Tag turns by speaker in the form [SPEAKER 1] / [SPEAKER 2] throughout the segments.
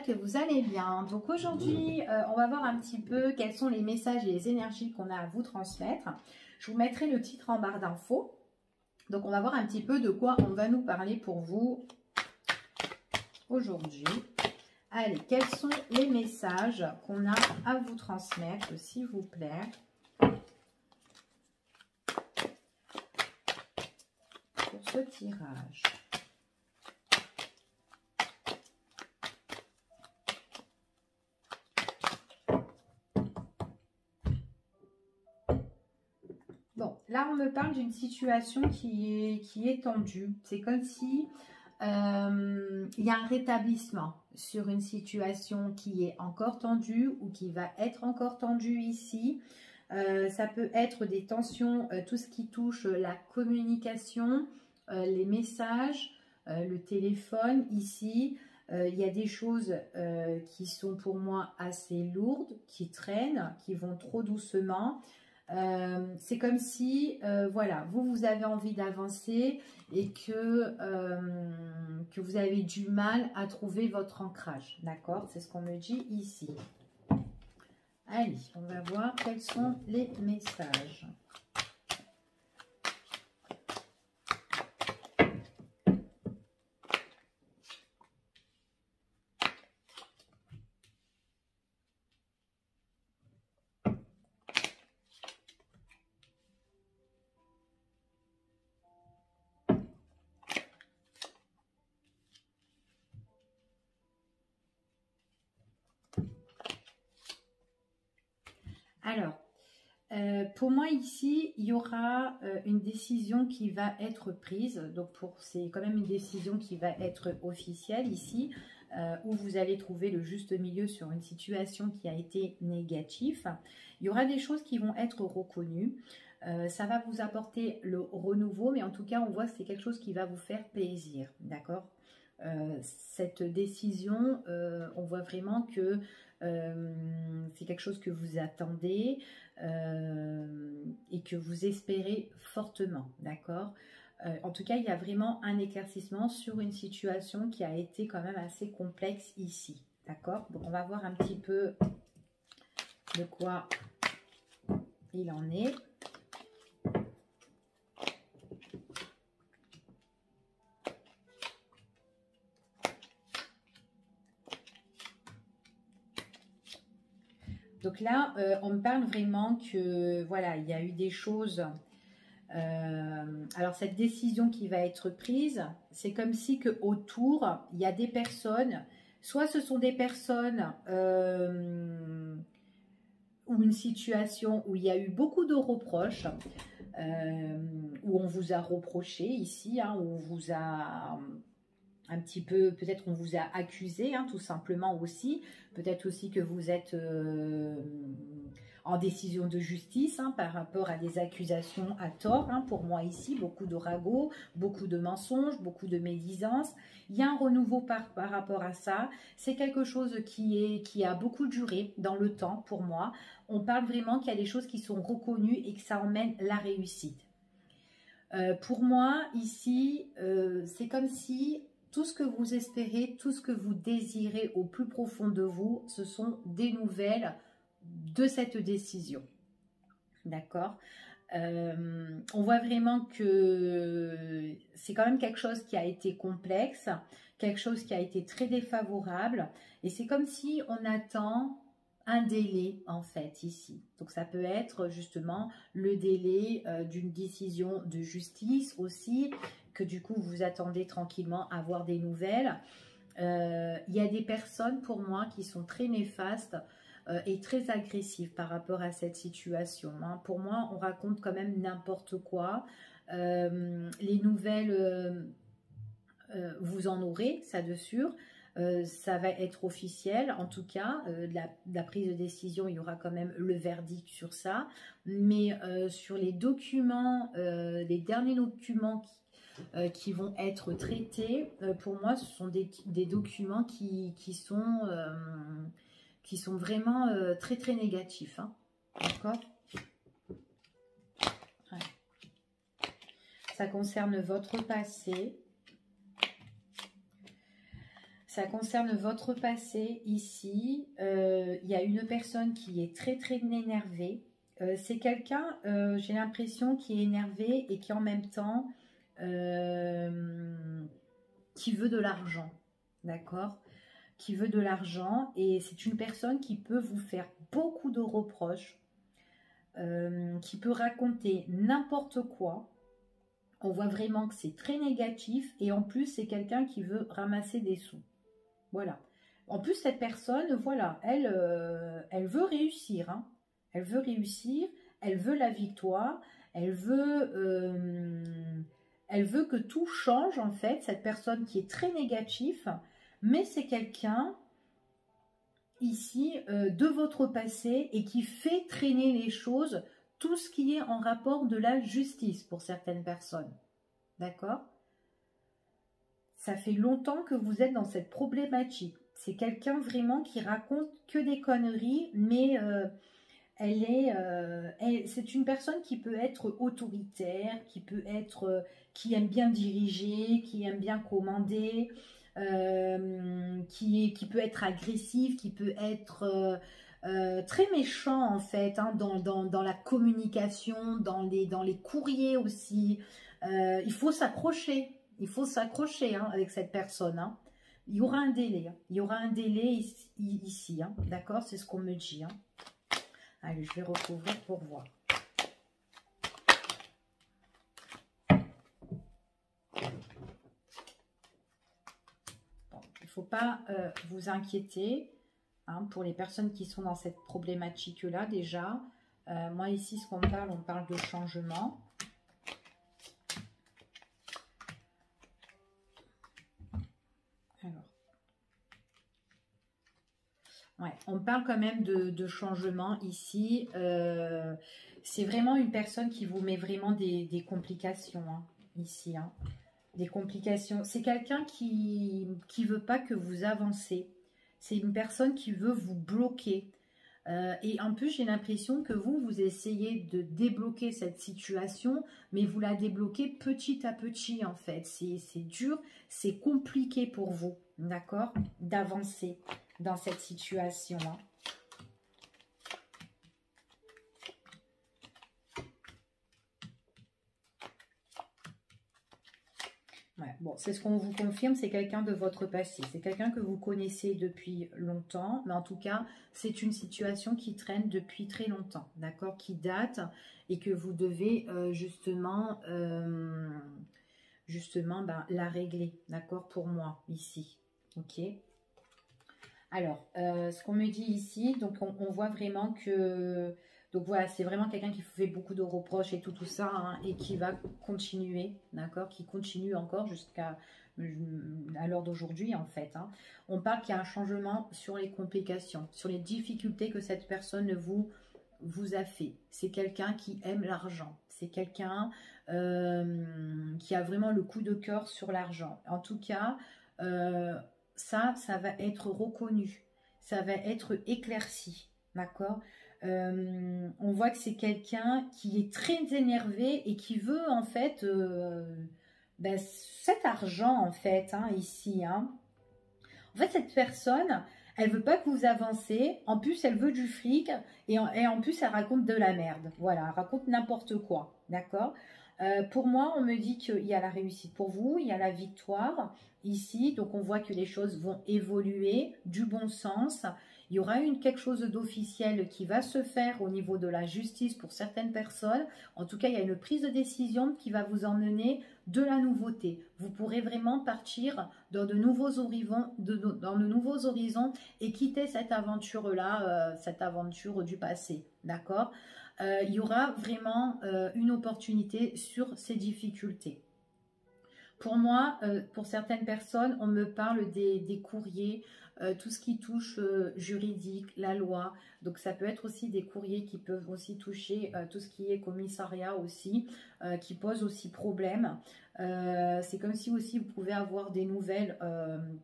[SPEAKER 1] j'espère que vous allez bien. Donc aujourd'hui, on va voir un petit peu quels sont les messages et les énergies qu'on a à vous transmettre. Je vous mettrai le titre en barre d'infos. Donc on va voir un petit peu de quoi on va nous parler pour vous aujourd'hui. Allez, quels sont les messages qu'on a à vous transmettre, s'il vous plaît? Pour ce tirage. Bon, là on me parle d'une situation qui est tendue. C'est comme si il y a un rétablissement sur une situation qui est encore tendue ou qui va être encore tendue ici. Ça peut être des tensions, tout ce qui touche la communication, les messages, le téléphone ici. Il y a des choses qui sont pour moi assez lourdes, qui traînent, qui vont trop doucement. C'est comme si, voilà, vous avez envie d'avancer et que vous avez du mal à trouver votre ancrage, d'accord? C'est ce qu'on me dit ici. Allez, on va voir quels sont les messages. Alors, pour moi ici, il y aura une décision qui va être prise. Donc, c'est quand même une décision qui va être officielle ici, où vous allez trouver le juste milieu sur une situation qui a été négative. Il y aura des choses qui vont être reconnues. Ça va vous apporter le renouveau, mais en tout cas, on voit que c'est quelque chose qui va vous faire plaisir, d'accord? Cette décision, on voit vraiment que c'est quelque chose que vous attendez et que vous espérez fortement, d'accord? En tout cas, il y a vraiment un éclaircissement sur une situation qui a été quand même assez complexe ici, d'accord? Donc, on va voir un petit peu de quoi il en est. Donc là, on me parle vraiment que, voilà, il y a eu des choses. Alors, cette décision qui va être prise, c'est comme si que autour, il y a des personnes, soit ce sont des personnes ou une situation où il y a eu beaucoup de reproches, où on vous a reproché ici, hein, où on vous a un petit peu, peut-être on vous a accusé, hein, tout simplement aussi. Peut-être aussi que vous êtes en décision de justice, hein, par rapport à des accusations à tort. Hein, pour moi ici, beaucoup de ragots, beaucoup de mensonges, beaucoup de médisance. Il y a un renouveau par rapport à ça. C'est quelque chose qui a beaucoup duré dans le temps pour moi. On parle vraiment qu'il y a des choses qui sont reconnues et que ça emmène la réussite. Pour moi, ici, c'est comme si tout ce que vous espérez, tout ce que vous désirez au plus profond de vous, ce sont des nouvelles de cette décision. D'accord? On voit vraiment que c'est quand même quelque chose qui a été complexe, quelque chose qui a été très défavorable. Et c'est comme si on attend un délai en fait ici. Donc ça peut être justement le délai d'une décision de justice aussi, que du coup vous attendez tranquillement à avoir des nouvelles. Il y a des personnes pour moi qui sont très néfastes et très agressives par rapport à cette situation. Hein. Pour moi, on raconte quand même n'importe quoi. Les nouvelles, vous en aurez, ça de sûr. Ça va être officiel, en tout cas, la prise de décision, il y aura quand même le verdict sur ça. Mais sur les documents, les derniers documents qui vont être traités, pour moi, ce sont des documents qui sont vraiment très très négatifs. Hein. D'accord? Ouais. Ça concerne votre passé. Ça concerne votre passé ici. Il y a une personne qui est très très énervée. C'est quelqu'un, j'ai l'impression, qui est énervé et qui en même temps qui veut de l'argent. D'accord? Qui veut de l'argent, et c'est une personne qui peut vous faire beaucoup de reproches, qui peut raconter n'importe quoi. On voit vraiment que c'est très négatif, et en plus c'est quelqu'un qui veut ramasser des sous. Voilà. En plus cette personne, voilà, elle veut réussir, hein. Elle veut réussir, elle veut la victoire, elle veut que tout change en fait, cette personne qui est très négatif, mais c'est quelqu'un ici de votre passé et qui fait traîner les choses, tout ce qui est en rapport de la justice pour certaines personnes. D'accord? Ça fait longtemps que vous êtes dans cette problématique. C'est quelqu'un vraiment qui raconte que des conneries, mais c'est une personne qui peut être autoritaire, qui aime bien diriger, qui aime bien commander, qui peut être agressif, qui peut être très méchant en fait, hein, dans la communication, dans les courriers aussi. Il faut s'accrocher, hein, avec cette personne, hein. Il y aura un délai, hein. Il y aura un délai ici, hein, d'accord, c'est ce qu'on me dit, hein. Allez, je vais recouvrir pour voir. Bon, il ne faut pas vous inquiéter, hein, pour les personnes qui sont dans cette problématique-là déjà. Moi ici, ce qu'on parle, on parle de changement. Alors, ouais, on parle quand même de changement ici. C'est vraiment une personne qui vous met vraiment des complications, hein, ici, hein. Des complications. C'est quelqu'un qui veut pas que vous avancez. C'est une personne qui veut vous bloquer. Et en plus, j'ai l'impression que vous essayez de débloquer cette situation, mais vous la débloquez petit à petit, en fait. C'est dur, c'est compliqué pour vous, d'accord, d'avancer dans cette situation, hein. Ouais, bon, c'est ce qu'on vous confirme, c'est quelqu'un de votre passé. C'est quelqu'un que vous connaissez depuis longtemps, mais en tout cas, c'est une situation qui traîne depuis très longtemps, d'accord, qui date et que vous devez justement ben, la régler, d'accord, pour moi, ici, ok. Alors, ce qu'on me dit ici, donc on voit vraiment que... Donc voilà, c'est vraiment quelqu'un qui fait beaucoup de reproches et tout ça, hein, et qui va continuer, d'accord, qui continue encore jusqu'à l'heure d'aujourd'hui, en fait, hein. On parle qu'il y a un changement sur les complications, sur les difficultés que cette personne vous a fait. C'est quelqu'un qui aime l'argent. C'est quelqu'un qui a vraiment le coup de cœur sur l'argent. En tout cas, ça va être reconnu. Ça va être éclairci. D'accord? On voit que c'est quelqu'un qui est très énervé et qui veut en fait ben, cet argent en fait, hein, ici, hein. En fait, cette personne, elle veut pas que vous avancez. En plus, elle veut du fric. Et en plus, elle raconte de la merde. Voilà, elle raconte n'importe quoi. D'accord? Pour moi, on me dit qu'il y a la réussite pour vous. Il y a la victoire ici. Donc, on voit que les choses vont évoluer du bon sens. Il y aura quelque chose d'officiel qui va se faire au niveau de la justice pour certaines personnes. En tout cas, il y a une prise de décision qui va vous emmener de la nouveauté. Vous pourrez vraiment partir dans de nouveaux horizons, et quitter cette aventure-là, cette aventure du passé. D'accord? Il y aura vraiment une opportunité sur ces difficultés. Pour moi, pour certaines personnes, on me parle des courriers, tout ce qui touche juridique, la loi. Donc, ça peut être aussi des courriers qui peuvent aussi toucher tout ce qui est commissariat aussi, qui pose aussi problème. C'est comme si aussi vous pouvez avoir des nouvelles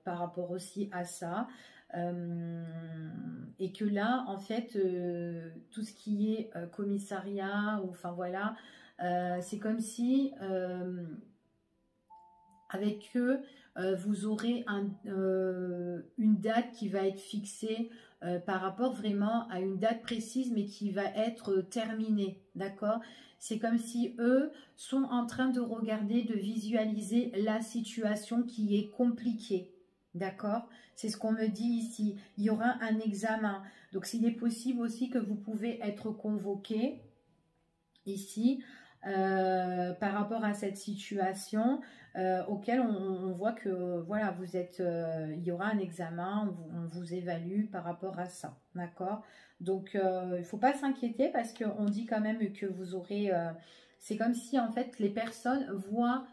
[SPEAKER 1] par rapport aussi à ça. Et que là, en fait, tout ce qui est commissariat, ou enfin voilà, c'est comme si... avec eux, vous aurez une date qui va être fixée par rapport vraiment à une date précise, mais qui va être terminée, d'accord? C'est comme si eux sont en train de regarder, de visualiser la situation qui est compliquée, d'accord? C'est ce qu'on me dit ici. Il y aura un examen. Donc, s'il est possible aussi que vous pouvez être convoqué ici par rapport à cette situation auquel on voit que voilà, vous êtes, il y aura un examen, on vous évalue par rapport à ça, d'accord? Donc il ne faut pas s'inquiéter parce qu'on dit quand même que vous aurez, c'est comme si en fait les personnes voient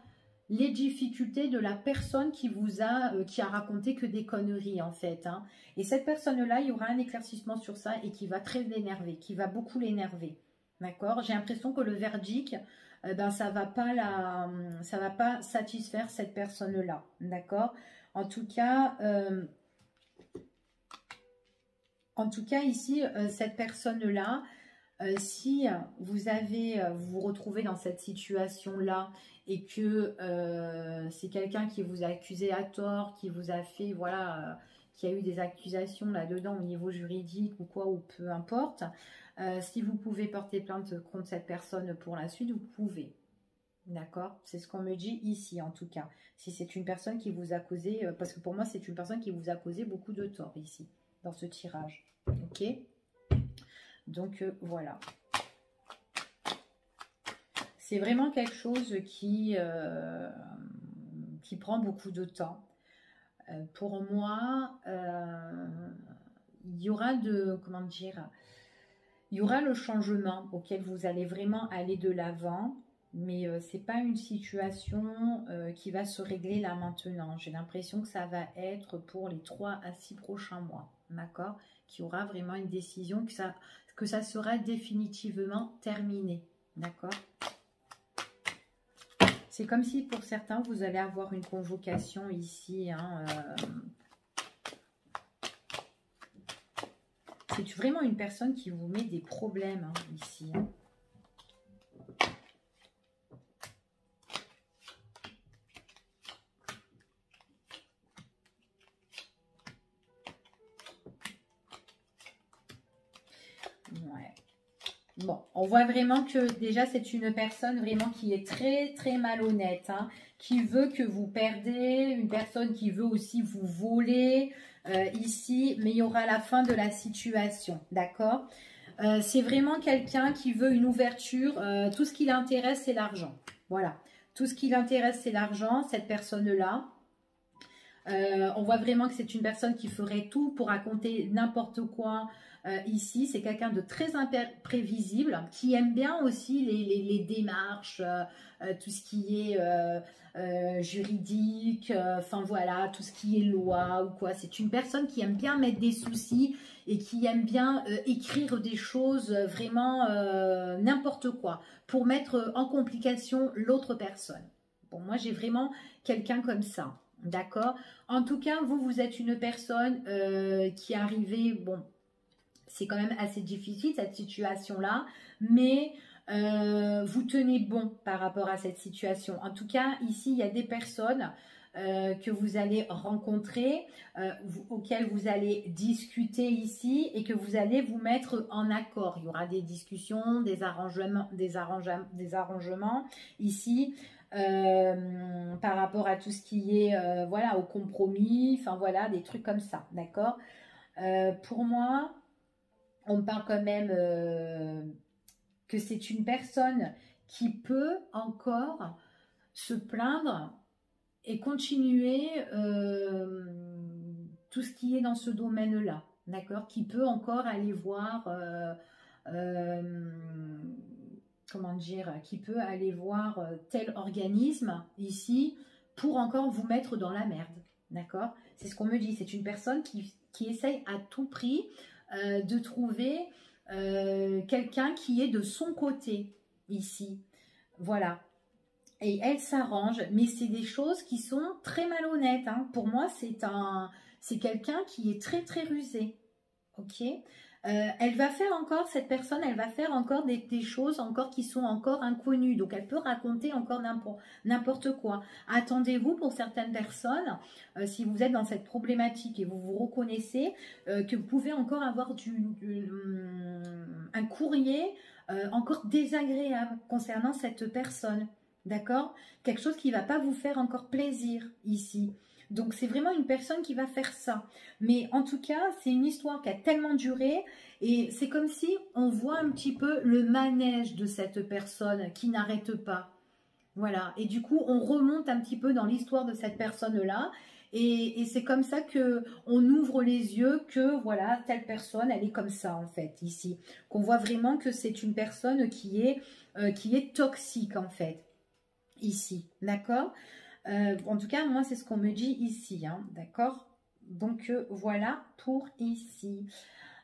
[SPEAKER 1] les difficultés de la personne qui vous a, qui a raconté que des conneries en fait, hein. Et cette personne-là, il y aura un éclaircissement sur ça et qui va très l'énerver, qui va beaucoup l'énerver. D'accord? J'ai l'impression que le verdict, ben, ça va pas satisfaire cette personne-là. D'accord? En tout cas, ici, cette personne-là, si vous vous retrouvez dans cette situation-là et que c'est quelqu'un qui vous a accusé à tort, qui vous a fait, voilà, qui a eu des accusations là-dedans au niveau juridique ou quoi, ou peu importe, si vous pouvez porter plainte contre cette personne pour la suite, vous pouvez. D'accord? C'est ce qu'on me dit ici, en tout cas. Si c'est une personne qui vous a causé, parce que pour moi, c'est une personne qui vous a causé beaucoup de tort ici, dans ce tirage. Ok? Donc, voilà. C'est vraiment quelque chose qui prend beaucoup de temps. Pour moi, il y aura comment dire, il y aura le changement auquel vous allez vraiment aller de l'avant, mais ce n'est pas une situation qui va se régler là maintenant. J'ai l'impression que ça va être pour les 3 à 6 prochains mois, d'accord? Qu'il y aura vraiment une décision, que ça sera définitivement terminé, d'accord? C'est comme si pour certains, vous allez avoir une convocation ici, hein, c'est vraiment une personne qui vous met des problèmes, hein, ici. Hein. Ouais. Bon, on voit vraiment que déjà, c'est une personne vraiment qui est très, très malhonnête, hein, qui veut que vous perdez, une personne qui veut aussi vous voler ici, mais il y aura la fin de la situation, d'accord? C'est vraiment quelqu'un qui veut une ouverture, tout ce qui l'intéresse, c'est l'argent, voilà. Tout ce qui l'intéresse, c'est l'argent, cette personne-là. On voit vraiment que c'est une personne qui ferait tout pour raconter n'importe quoi ici. C'est quelqu'un de très imprévisible, qui aime bien aussi les démarches, tout ce qui est juridique, enfin voilà, tout ce qui est loi ou quoi. C'est une personne qui aime bien mettre des soucis et qui aime bien écrire des choses vraiment n'importe quoi pour mettre en complication l'autre personne. Bon, moi j'ai vraiment quelqu'un comme ça. D'accord? En tout cas, vous êtes une personne qui est arrivée, bon, c'est quand même assez difficile cette situation-là, mais vous tenez bon par rapport à cette situation. En tout cas, ici, il y a des personnes que vous allez rencontrer, auxquelles vous allez discuter ici et que vous allez vous mettre en accord. Il y aura des discussions, des arrangements ici. Par rapport à tout ce qui est voilà, au compromis, enfin voilà, des trucs comme ça, d'accord? Pour moi, on parle quand même que c'est une personne qui peut encore se plaindre et continuer tout ce qui est dans ce domaine-là, d'accord? Qui peut encore aller voir comment dire, qui peut aller voir tel organisme ici pour encore vous mettre dans la merde, d'accord? C'est ce qu'on me dit, c'est une personne qui essaye à tout prix de trouver quelqu'un qui est de son côté ici, voilà. Et elle s'arrange, mais c'est des choses qui sont très malhonnêtes, hein. Pour moi, c'est quelqu'un qui est très très rusé, ok? elle va faire encore, cette personne, elle va faire encore des choses encore qui sont encore inconnues. Donc, elle peut raconter encore n'importe quoi. Attendez-vous pour certaines personnes, si vous êtes dans cette problématique et vous vous reconnaissez, que vous pouvez encore avoir un courrier encore désagréable concernant cette personne. D'accord? Quelque chose qui ne va pas vous faire encore plaisir ici. Donc, c'est vraiment une personne qui va faire ça. Mais en tout cas, c'est une histoire qui a tellement duré et c'est comme si on voit un petit peu le manège de cette personne qui n'arrête pas. Voilà. Et du coup, on remonte un petit peu dans l'histoire de cette personne-là et c'est comme ça que on ouvre les yeux que, voilà, telle personne, elle est comme ça, en fait, ici. Qu'on voit vraiment que c'est une personne qui est toxique, en fait, ici. D'accord? En tout cas, moi, c'est ce qu'on me dit ici, hein, d'accord? Donc, voilà pour ici.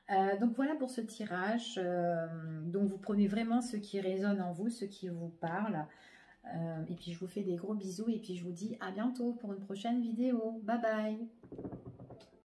[SPEAKER 1] Donc, voilà pour ce tirage. Donc, vous prenez vraiment ce qui résonne en vous, ce qui vous parle. Et puis, je vous fais des gros bisous et puis je vous dis à bientôt pour une prochaine vidéo. Bye bye!